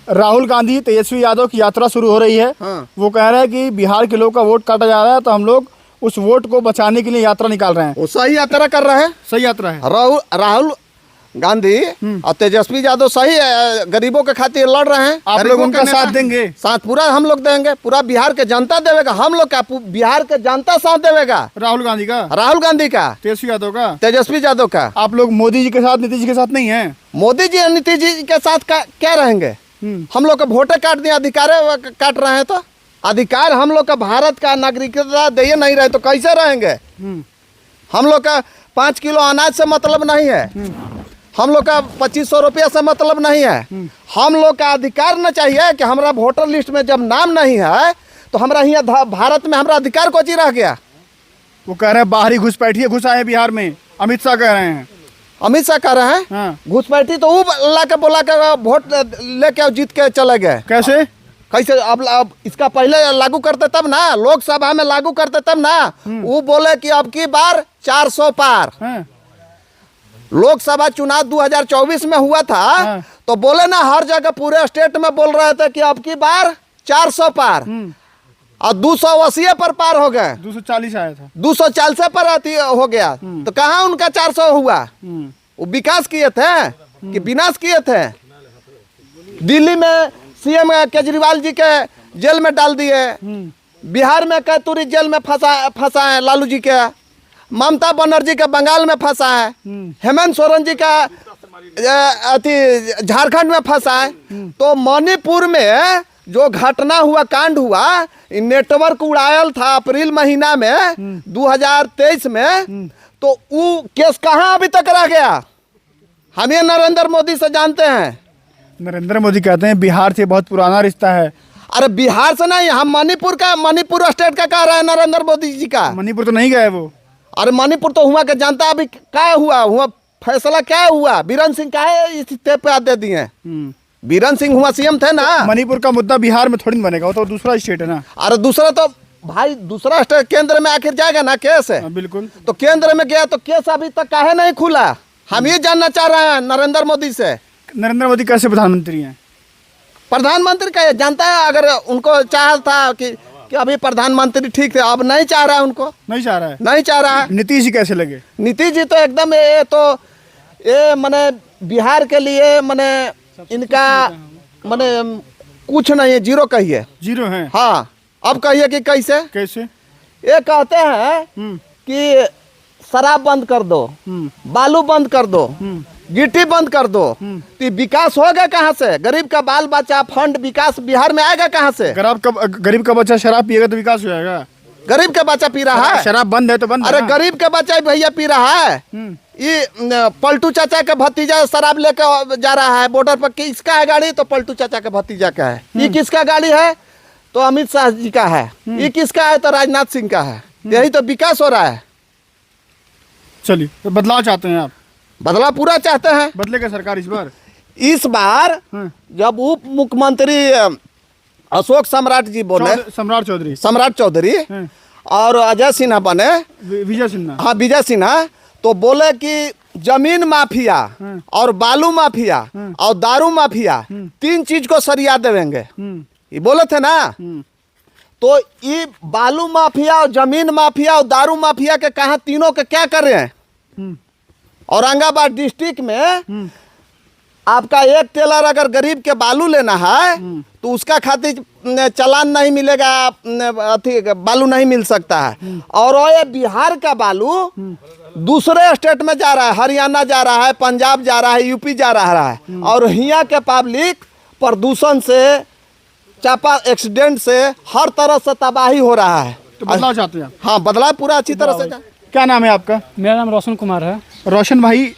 राहुल गांधी तेजस्वी यादव की यात्रा शुरू हो रही है। हाँ। वो कह रहे हैं कि बिहार के लोग का वोट काटा जा रहा है, तो हम लोग उस वोट को बचाने के लिए यात्रा निकाल रहे हैं। वो सही यात्रा कर रहे हैं। सही यात्रा है। राहुल गांधी और तेजस्वी यादव सही गरीबों के खातिर लड़ रहे हैं। आप लोग उनका साथ देंगे? साथ पूरा हम लोग देंगे, पूरा बिहार के जनता देवेगा। हम लोग का बिहार के जनता साथ देवेगा। राहुल गांधी का तेजस्वी यादव का। आप लोग मोदी जी के साथ, नीतीश जी के साथ नहीं है? मोदी जी और नीतीश जी के साथ क्या रहेंगे? हम लोग का वोटे काट दिए, अधिकार काट रहे हैं। तो अधिकार हम लोग का भारत का नागरिकता दे नहीं रहे तो कैसे रहेंगे? हम लोग का 5 किलो अनाज से मतलब नहीं है। हम लोग का 2500 रुपया से मतलब नहीं है। हम लोग का अधिकार न चाहिए कि हमारा वोटर लिस्ट में जब नाम नहीं है तो हमारा यहाँ भारत में हमारा अधिकार को रह गया। वो कह रहे हैं बाहरी घुसपैठिए घुस आए बिहार में। अमित शाह कह रहे हैं। अमित शाह कह रहे हैं? हाँ। घुसपैठी तो वो बोला के वोट लेके जीत के चले गए। कैसे? अब इसका पहले लागू करते तब ना, लोकसभा में लागू करते तब ना। वो बोले कि अब की बार 400 पार। हाँ। लोकसभा चुनाव 2024 में हुआ था। हाँ। तो बोले ना, हर जगह पूरे स्टेट में बोल रहे थे कि अब की बार 400 पार। और 280 पर पार हो गए। 240 आया था। 240 पर हो गया। तो कहाँ उनका 400 हुआ? वो विकास किए थे कि विनाश किए थे? दिल्ली में सीएम केजरीवाल जी के जेल में डाल दिए। बिहार में कैतूरी जेल में फंसा है लालू जी के। ममता बनर्जी का बंगाल में फंसा है। हेमंत सोरेन जी का झारखंड में फंसा है। तो मणिपुर में जो घटना हुआ, कांड हुआ, नेटवर्क उड़ायल था अप्रैल महीना में 2023 में। तो वो केस कहाँ अभी तक रह गया? हम ये नरेंद्र मोदी से जानते हैं। नरेंद्र मोदी कहते हैं बिहार से बहुत पुराना रिश्ता है। अरे बिहार से नहीं, हम मणिपुर स्टेट का कह रहे हैं नरेंद्र मोदी जी का। मणिपुर तो नहीं गए वो। अरे मणिपुर तो हुआ के जानता। अभी क्या हुआ फैसला क्या हुआ? बीरेन सिंह का है इस स्टेप पे दे दिए। बीरेन सिंह हुआ सीएम थे ना। मणिपुर का मुद्दा बिहार में थोड़ी बनेगा, वो तो दूसरा स्टेट है ना। अरे दूसरा तो भाई दूसरा स्टेट केंद्र में आखिर जाएगा ना केस है। बिल्कुल। तो केंद्र में गया तो केस अभी तक काहे नहीं खुला? हम ये जानना चाह रहे हैं नरेंद्र मोदी से। नरेंद्र मोदी कैसे प्रधानमंत्री हैं? प्रधानमंत्री का जानता है, अगर उनको चाह था कि अभी प्रधानमंत्री ठीक थे, अब नहीं चाह रहा है। उनको नहीं चाह रहा है। नहीं चाह रहा है। नीतीश जी कैसे लगे? नीतीश जी तो एकदम ये मने बिहार के लिए मने इनका मने कुछ नहीं है, जीरो कहिए। जीरो है। हाँ, अब कहिए कि कैसे? ये कहते हैं कि शराब बंद कर दो, बालू बंद कर दो, गिट्टी बंद कर दो, तो विकास होगा कहाँ से? गरीब का बाल बच्चा फंड विकास बिहार में आएगा कहाँ से? गरीब का बच्चा शराब पिएगा तो विकास हो जाएगा? गरीब का बच्चा पी रहा है, शराब बंद है तो बंद। अरे गरीब का बच्चा भैया पी रहा है। ये पलटू चाचा का भतीजा शराब लेकर जा रहा है बॉर्डर पर। किसका है गाड़ी? तो पलटू चाचा का भतीजा का है। ये किसका गाड़ी है? तो अमित शाह जी का है। ये किसका है? तो राजनाथ सिंह का है। यही तो विकास हो रहा है। चलिए, तो बदलाव चाहते हैं आप? बदलाव पूरा चाहते हैं। बदलेगा सरकार इस बार जब उप मुख्यमंत्री अशोक सम्राट जी बोले, सम्राट चौधरी और अजय सिन्हा बने, विजय सिन्हा। हाँ, विजय सिन्हा, तो बोले कि जमीन माफिया और बालू माफिया और दारू माफिया 3 चीज को सरिया देंगे। ये बोले थे ना। तो ये बालू माफिया और जमीन माफिया और दारू माफिया के कहा तीनों के क्या कर रहे हैं? औरंगाबाद डिस्ट्रिक्ट में आपका एक टेलर अगर गरीब के बालू लेना है तो उसका खातिर चालान नहीं मिलेगा, अथी बालू नहीं मिल सकता है। और ये बिहार का बालू दूसरे स्टेट में जा रहा है, हरियाणा जा रहा है, पंजाब जा रहा है, यूपी जा रहा है। और यहाँ के पब्लिक प्रदूषण से, चापा एक्सीडेंट से हर तरह से तबाही हो रहा है। तो बदलाव चाहते हैं? हाँ, बदलाव पूरा अच्छी तरह से। क्या नाम है आपका? मेरा नाम रोशन कुमार है। रोशन भाई,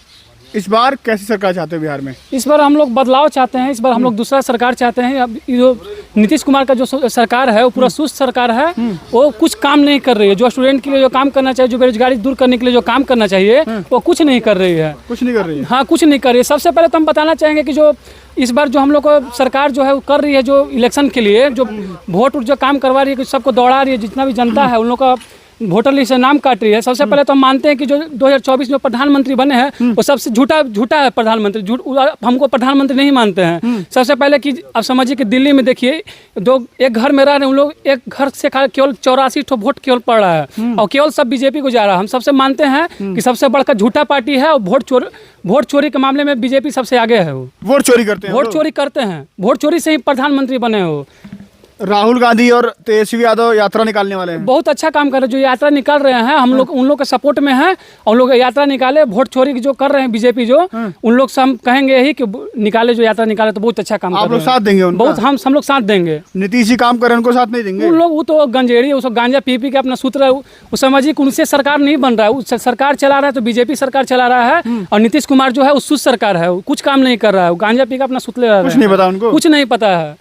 इस बार कैसी सरकार चाहते हो बिहार में? इस बार हम लोग बदलाव चाहते हैं। इस बार हम लोग दूसरा सरकार चाहते हैं। अब जो नीतीश कुमार का जो सरकार है वो पूरा सुस्त सरकार है। वो कुछ काम नहीं कर रही है। जो स्टूडेंट के लिए जो काम करना चाहिए, जो बेरोजगारी दूर करने के लिए जो काम करना चाहिए, वो कुछ नहीं कर रही है। कुछ नहीं कर रही है? हाँ, कुछ नहीं कर रही है। सबसे पहले तो हम बताना चाहेंगे कि जो इस बार जो हम लोग को सरकार जो है वो कर रही है, जो इलेक्शन के लिए जो वोट जो काम करवा रही है, सबको दौड़ा रही है, जितना भी जनता है उन लोग का वोटर लिस्ट से नाम काट रही है। सबसे पहले तो हम मानते हैं कि जो 2024 में प्रधानमंत्री बने हैं वो सबसे झूठा है प्रधानमंत्री। हमको प्रधानमंत्री नहीं मानते हैं। सबसे पहले कि अब समझिए कि दिल्ली में देखिए एक घर में रह रहे उन लोग, एक घर से केवल 84 वोट केवल पड़ रहा है और केवल सब बीजेपी को जा रहा है। हम सबसे मानते हैं कि सबसे बड़का झूठा पार्टी है और वोट चोरी के मामले में बीजेपी सबसे आगे है। वो वोट चोरी करते हैं, वोट चोरी करते हैं, वोट चोरी से ही प्रधानमंत्री बने हो। राहुल गांधी और तेजस्वी यादव यात्रा निकालने वाले हैं। बहुत अच्छा काम कर रहे हैं जो यात्रा निकाल रहे हैं। हम लोग उन लोग के सपोर्ट में हैं और लोग यात्रा निकाले। वोट चोरी जो कर रहे हैं बीजेपी जो उन लोग से हम कहेंगे यही कि निकाले, जो यात्रा निकाले तो बहुत अच्छा काम आप कर रहे लोग हैं। साथ देंगे उनका? बहुत हम लोग साथ देंगे। नीतीश जी काम कर रहे हैं, उनको साथ नहीं देंगे? उन लोग वो तो गंजेड़ी, उसको गांजा पी के अपना सूत्र, वो समझिए कि उनसे सरकार नहीं बन रहा है। उस सरकार चला रहा है तो बीजेपी सरकार चला रहा है और नीतीश कुमार जो है उस सरकार है, कुछ काम नहीं कर रहा है। गांजा पी के अपना सूत्र ले रहा है। कुछ नहीं पता उनको, कुछ नहीं पता है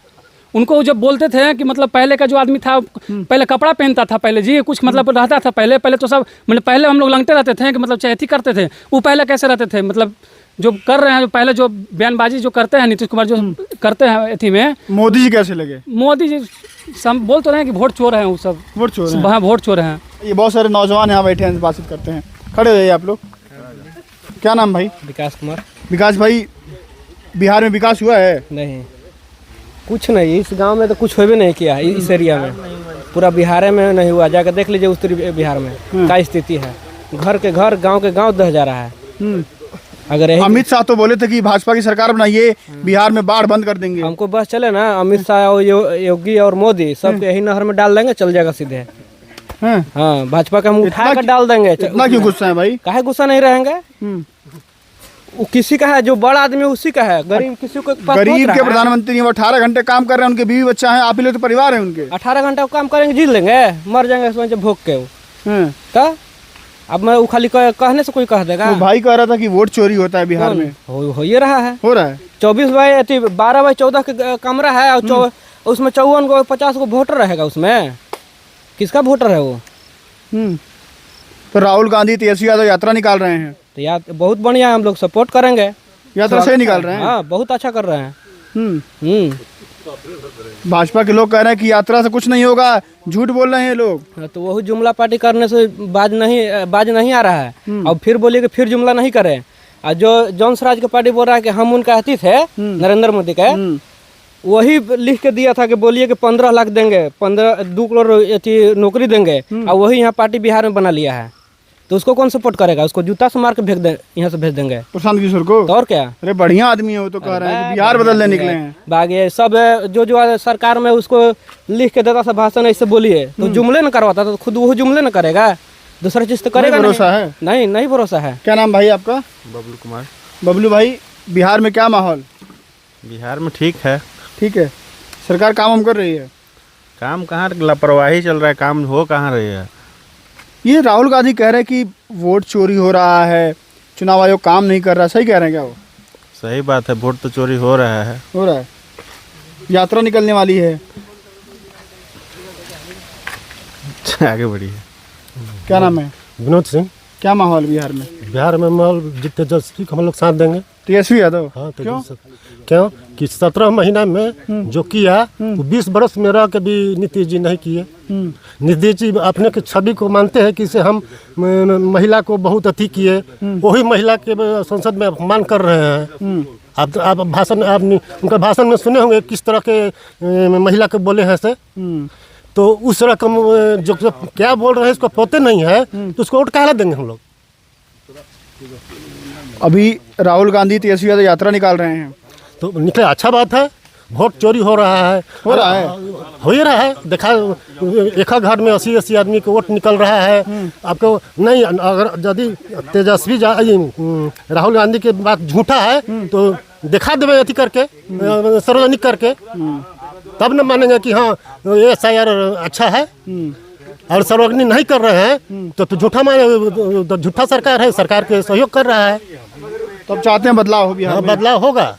उनको। जब बोलते थे कि मतलब पहले का जो आदमी था पहले कपड़ा पहनता था, पहले जी कुछ मतलब रहता था, पहले तो सब मतलब पहले हम लोग लंगते रहते थे कि मतलब चैती करते थे। वो पहले कैसे रहते थे, मतलब जो कर रहे हैं, जो पहले जो बयानबाजी जो करते हैं नीतीश कुमार जो करते हैं अथी में। मोदी जी कैसे लगे? मोदी जी सब बोल तो रहे हैं कि वोट चोर हैं, वो सब वोट चोर हैं। हाँ वोट चोर हैं। ये बहुत सारे नौजवान यहाँ बैठे हैं, बातचीत करते हैं। खड़े हो जाइए आप लोग। क्या नाम भाई? विकास कुमार। विकास भाई, बिहार में विकास हुआ है? नहीं, कुछ नहीं। इस गांव में तो कुछ हो भी नहीं किया है। इस एरिया में पूरा बिहार में नहीं हुआ। जाकर देख लीजिए उत्तरी बिहार में क्या स्थिति है। घर के घर, गांव के गांव दह जा रहा है। अगर अमित शाह तो बोले थे कि भाजपा की सरकार बनाइए, बिहार में बाढ़ बंद कर देंगे। हमको बस चले ना, अमित शाह और योगी और मोदी सब यही नहर में डाल देंगे, चल जाएगा सीधे। हाँ, भाजपा का हम उठा कर डाल देंगे। इतना क्यों गुस्सा है भाई? काहे गुस्सा नहीं रहेंगे? वो किसी का है, जो बड़ा आदमी उसी का है। गरीब किसी को गरीब के प्रधानमंत्री वो 18 घंटे काम कर रहे हैं, उनके बीवी बच्चा है, आप ही लोग तो परिवार है उनके। 18 घंटा काम करेंगे, जी लेंगे, मर जाएंगे सोच भोग के। तो अब मैं वो खाली कहने से कोई कह देगा? वो भाई कह रहा था कि वोट चोरी होता है बिहार में। हो ये रहा है, हो रहा है। 12x14 के कमरा है और उसमें 54 को 50 को वोटर रहेगा। उसमें किसका वोटर है वो? तो राहुल गांधी तेजस्वी यादव यात्रा निकाल रहे हैं, तो यार बहुत बढ़िया है, हम लोग सपोर्ट करेंगे। यात्रा सही निकाल रहे हैं। हाँ, बहुत अच्छा कर रहे हैं। भाजपा के लोग कह रहे हैं कि यात्रा से कुछ नहीं होगा, झूठ बोल रहे हैं ये लोग। तो वही जुमला पार्टी करने से बाज नहीं आ रहा है। अब फिर बोलिए कि फिर जुमला नहीं करें। और जो जॉन स्वराज का पार्टी बोल रहा है कि हम उनका अतिथ है नरेंद्र मोदी का, वही लिख के दिया था कि बोलिए कि 15 लाख देंगे, 2 करोड़ नौकरी देंगे, और वही यहाँ पार्टी बिहार में बना लिया है। तो उसको कौन सपोर्ट करेगा? उसको जूता से मार के यहाँ से भेज देंगे प्रशांत किशोर को। तो और क्या? अरे बढ़िया आदमी है वो, तो कह रहे हैं कि बिहार बदलने निकले हैं। बाकी सब जो सरकार में उसको लिख के देता था भाषण, ऐसे बोलिए तो जुमले न करवाता, तो खुद वो जुमले न करेगा, दूसरा चीज तो करेगा। भरोसा है? नहीं भरोसा है। क्या नाम भाई आपका? बबलू कुमार। बबलू भाई, बिहार में क्या माहौल? बिहार में ठीक है। ठीक है, सरकार काम कर रही है? काम कहाँ, लापरवाही चल रहा है, काम हो कहाँ रही है। ये राहुल गांधी कह रहे हैं कि वोट चोरी हो रहा है, चुनाव आयोग काम नहीं कर रहा, सही कह रहे हैं क्या वो? सही बात है, वोट तो चोरी हो रहा है। हो रहा है। यात्रा निकलने वाली है, आगे बढ़िए। क्या नाम है? विनोद सिंह। क्या माहौल बिहार में? बिहार में माहौल जितने तेजस्वी हम लोग साथ देंगे। तेजस्वी यादव? हाँ, क्यों कि 17 महीना में जो किया वो 20 बरस में रह के भी नीतीश जी नहीं किए। नीतीश जी अपने के छवि को मानते हैं कि इसे हम महिला को बहुत अति किए, वही महिला के संसद में अपमान कर रहे हैं। आप भाषण उनका भाषण में सुने होंगे किस तरह के महिला के बोले हैं से। तो उस रकम जो क्या बोल रहे हैं इसको पता नहीं है, तो उसको वोट काहे देंगे हम लोग। अभी राहुल गांधी तेजस्वी यादव यात्रा निकाल रहे हैं, तो निकले, अच्छा बात है। वोट चोरी हो रहा है, हो रहा है, हो ही रहा है। देखा एक घर में 80 आदमी को वोट निकल रहा है। आपको नहीं, अगर यदि तेजस्वी राहुल गांधी की बात झूठा है तो दिखा देवे अथी करके, सार्वजनिक करके, तब न मानेंगे कि हाँ ये SIR अच्छा है। और सार्वजनिक नहीं कर रहे हैं तो झूठा माने, तो झूठा सरकार है, सरकार के सहयोग कर रहा है। तो अब चाहते हैं बदलाव हो बिहार में? बदलाव होगा,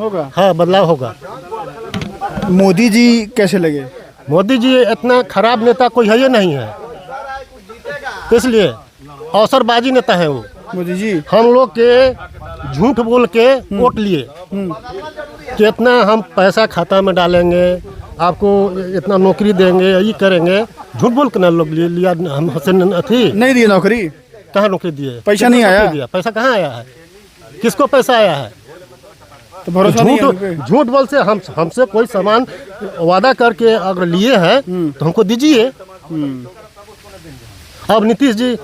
होगा। हाँ बदलाव होगा। मोदी जी कैसे लगे? मोदी जी इतना खराब नेता कोई है ही नहीं है, तो इसलिए अवसरबाजी नेता है वो। मोदी जी हम लोग के झूठ बोल के वोट लिए कि इतना हम पैसा खाता में डालेंगे, आपको इतना नौकरी देंगे, ये करेंगे, झूठ बोल के ना लोग लिया हम हसन अथी नहीं दी नौकरी, कहाँ नौकरी दिए, पैसा नहीं आया? दिया पैसा कहाँ आया है, किसको पैसा आया है? तो भरोसा नहीं है उन पे। झूठ बोल से हमसे कोई सामान वादा करके अगर लिए हैं तो हमको दीजिए। अब नीतीश जी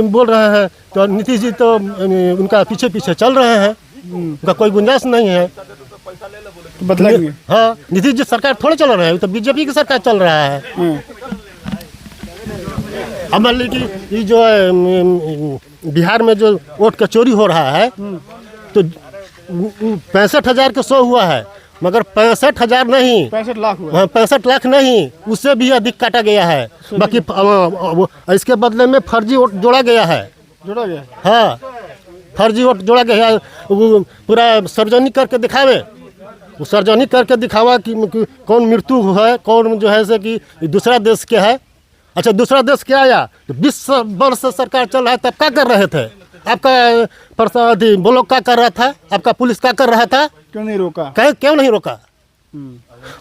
बोल रहे हैं तो नीतीश जी तो उनका पीछे पीछे चल रहे हैं, उनका कोई गुंजाइश नहीं है। तो बदलेंगे। हाँ, नीतीश जी सरकार थोड़े चल रहा है, तो बीजेपी की सरकार चल रहा है। अब मान लीजिए कि ये जो बिहार में जो वोट का चोरी हो रहा है तो 65,000 के 100 हुआ है, मगर 65,000 नहीं, 65 लाख हुआ। 65 लाख नहीं, उससे भी अधिक काटा गया है। बाकी इसके बदले में फर्जी वोट जोड़ा गया है। जोड़ा गया। हाँ, फर्जी वोट जोड़ा गया है। वो पूरा सार्वजनिक करके दिखावे, वो सार्वजनिक करके दिखावा कि कौन मृत्यु है, कौन जो है से कि दूसरा देश के है। अच्छा, दूसरा देश क्या आया तो 20 वर्ष से सरकार चल रहा है, तब क्या कर रहे थे? आपका प्रसादी बोलो क्या कर रहा था, आपका पुलिस क्या कर रहा था? क्यों नहीं रोका? क्यों नहीं रोका?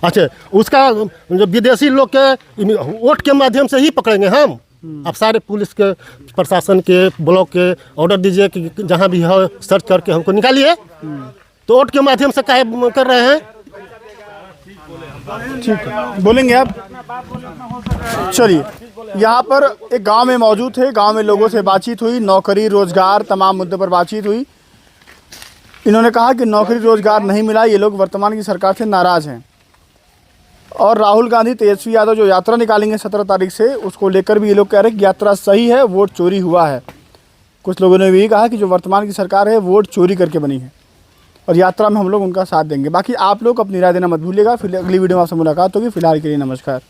अच्छा, उसका जो विदेशी लोग के वोट के माध्यम से ही पकड़ेंगे हम। अब सारे पुलिस के, प्रशासन के, ब्लॉक के ऑर्डर दीजिए कि जहाँ भी हो सर्च करके हमको निकालिए। तो वोट के माध्यम से काहे कर रहे हैं? ठीक है, बोलेंगे आप। चलिए, यहाँ पर एक गांव में मौजूद थे, गांव में लोगों से बातचीत हुई, नौकरी रोजगार तमाम मुद्दों पर बातचीत हुई। इन्होंने कहा कि नौकरी रोजगार नहीं मिला, ये लोग वर्तमान की सरकार से नाराज़ हैं। और राहुल गांधी, तेजस्वी यादव जो यात्रा निकालेंगे 17 तारीख से, उसको लेकर भी ये लोग कह रहे हैं कि यात्रा सही है, वोट चोरी हुआ है। कुछ लोगों ने भी कहा कि जो वर्तमान की सरकार है वोट चोरी करके बनी है और यात्रा में हम लोग उनका साथ देंगे। बाकी आप लोग अपनी राय देना मत भूलिएगा। फिर अगली वीडियो में आपसे मुलाकात होगी। फिलहाल के लिए नमस्कार।